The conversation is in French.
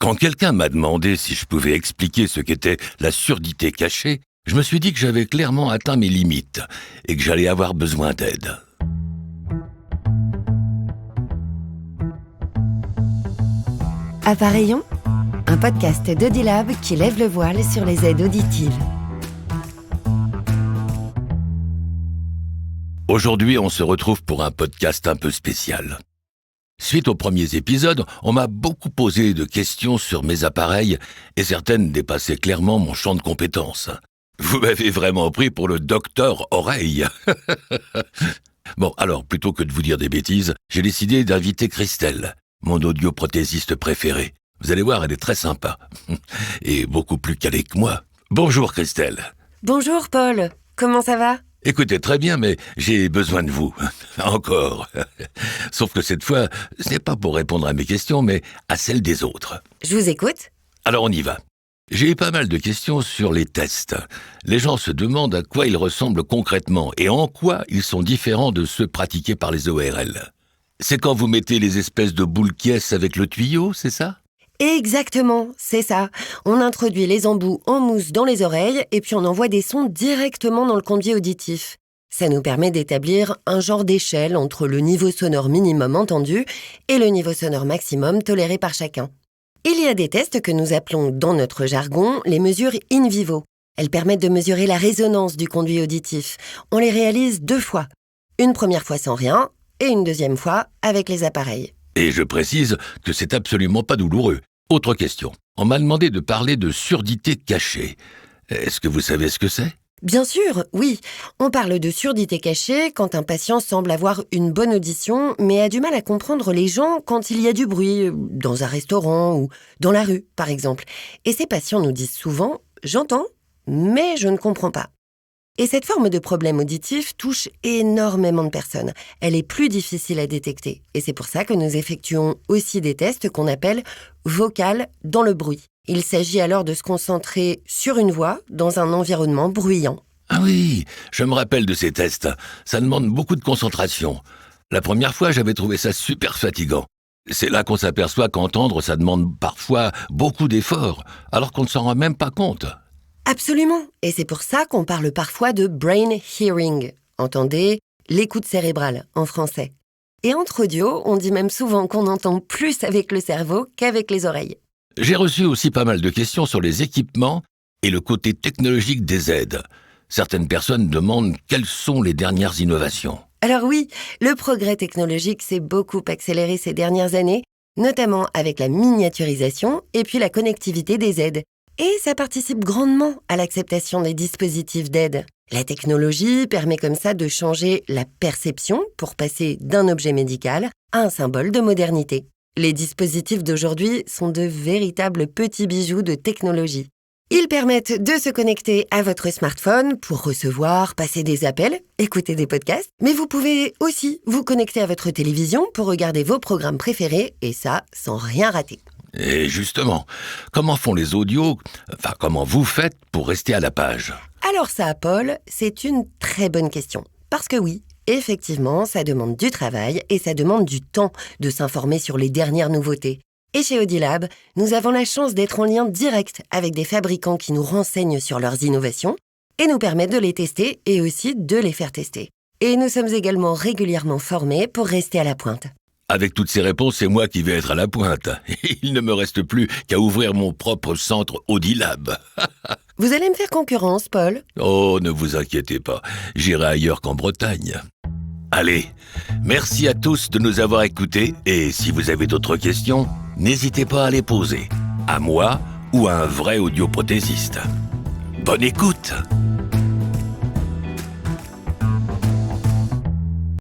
Quand quelqu'un m'a demandé si je pouvais expliquer ce qu'était la surdité cachée, je me suis dit que j'avais clairement atteint mes limites et que j'allais avoir besoin d'aide. Appareillons, un podcast d'Audilab qui lève le voile sur les aides auditives. Aujourd'hui, on se retrouve pour un podcast un peu spécial. Suite aux premiers épisodes, on m'a beaucoup posé de questions sur mes appareils et certaines dépassaient clairement mon champ de compétences. Vous m'avez vraiment pris pour le docteur Oreille. Bon, alors, plutôt que de vous dire des bêtises, j'ai décidé d'inviter Christelle, mon audioprothésiste préféré. Vous allez voir, elle est très sympa. Et beaucoup plus calée que moi. Bonjour Christelle. Bonjour Paul, comment ça va ? Écoutez, très bien, mais j'ai besoin de vous. Encore. Sauf que cette fois, ce n'est pas pour répondre à mes questions, mais à celles des autres. Je vous écoute. Alors on y va. J'ai eu pas mal de questions sur les tests. Les gens se demandent à quoi ils ressemblent concrètement et en quoi ils sont différents de ceux pratiqués par les ORL. C'est quand vous mettez les espèces de boules qui avec le tuyau, c'est ça ? Exactement, c'est ça. On introduit les embouts en mousse dans les oreilles et puis on envoie des sons directement dans le conduit auditif. Ça nous permet d'établir un genre d'échelle entre le niveau sonore minimum entendu et le niveau sonore maximum toléré par chacun. Il y a des tests que nous appelons dans notre jargon les mesures in vivo. Elles permettent de mesurer la résonance du conduit auditif. On les réalise 2 fois. Une première fois sans rien et une deuxième fois avec les appareils. Et je précise que c'est absolument pas douloureux. Autre question. On m'a demandé de parler de surdité cachée. Est-ce que vous savez ce que c'est ? Bien sûr, oui. On parle de surdité cachée quand un patient semble avoir une bonne audition, mais a du mal à comprendre les gens quand il y a du bruit, dans un restaurant ou dans la rue, par exemple. Et ces patients nous disent souvent « j'entends, mais je ne comprends pas ». Et cette forme de problème auditif touche énormément de personnes. Elle est plus difficile à détecter. Et c'est pour ça que nous effectuons aussi des tests qu'on appelle vocal dans le bruit. Il s'agit alors de se concentrer sur une voix dans un environnement bruyant. Ah oui, je me rappelle de ces tests. Ça demande beaucoup de concentration. La première fois, j'avais trouvé ça super fatigant. C'est là qu'on s'aperçoit qu'entendre, ça demande parfois beaucoup d'efforts, alors qu'on ne s'en rend même pas compte. Absolument. Et c'est pour ça qu'on parle parfois de brain hearing. Entendez, l'écoute cérébrale en français. Et entre audio, on dit même souvent qu'on entend plus avec le cerveau qu'avec les oreilles. J'ai reçu aussi pas mal de questions sur les équipements et le côté technologique des aides. Certaines personnes demandent quelles sont les dernières innovations. Alors oui, le progrès technologique s'est beaucoup accéléré ces dernières années, notamment avec la miniaturisation et puis la connectivité des aides. Et ça participe grandement à l'acceptation des dispositifs d'aide. La technologie permet comme ça de changer la perception pour passer d'un objet médical à un symbole de modernité. Les dispositifs d'aujourd'hui sont de véritables petits bijoux de technologie. Ils permettent de se connecter à votre smartphone pour recevoir, passer des appels, écouter des podcasts, mais vous pouvez aussi vous connecter à votre télévision pour regarder vos programmes préférés, et ça sans rien rater. Et justement, comment font les audios, comment vous faites pour rester à la page ? Alors ça, Paul, c'est une très bonne question. Parce que oui, effectivement, ça demande du travail et ça demande du temps de s'informer sur les dernières nouveautés. Et chez Audilab, nous avons la chance d'être en lien direct avec des fabricants qui nous renseignent sur leurs innovations et nous permettent de les tester et aussi de les faire tester. Et nous sommes également régulièrement formés pour rester à la pointe. Avec toutes ces réponses, c'est moi qui vais être à la pointe. Il ne me reste plus qu'à ouvrir mon propre centre Audilab. Vous allez me faire concurrence, Paul ? Oh, ne vous inquiétez pas, j'irai ailleurs qu'en Bretagne. Allez, merci à tous de nous avoir écoutés et si vous avez d'autres questions, n'hésitez pas à les poser, à moi ou à un vrai audioprothésiste. Bonne écoute!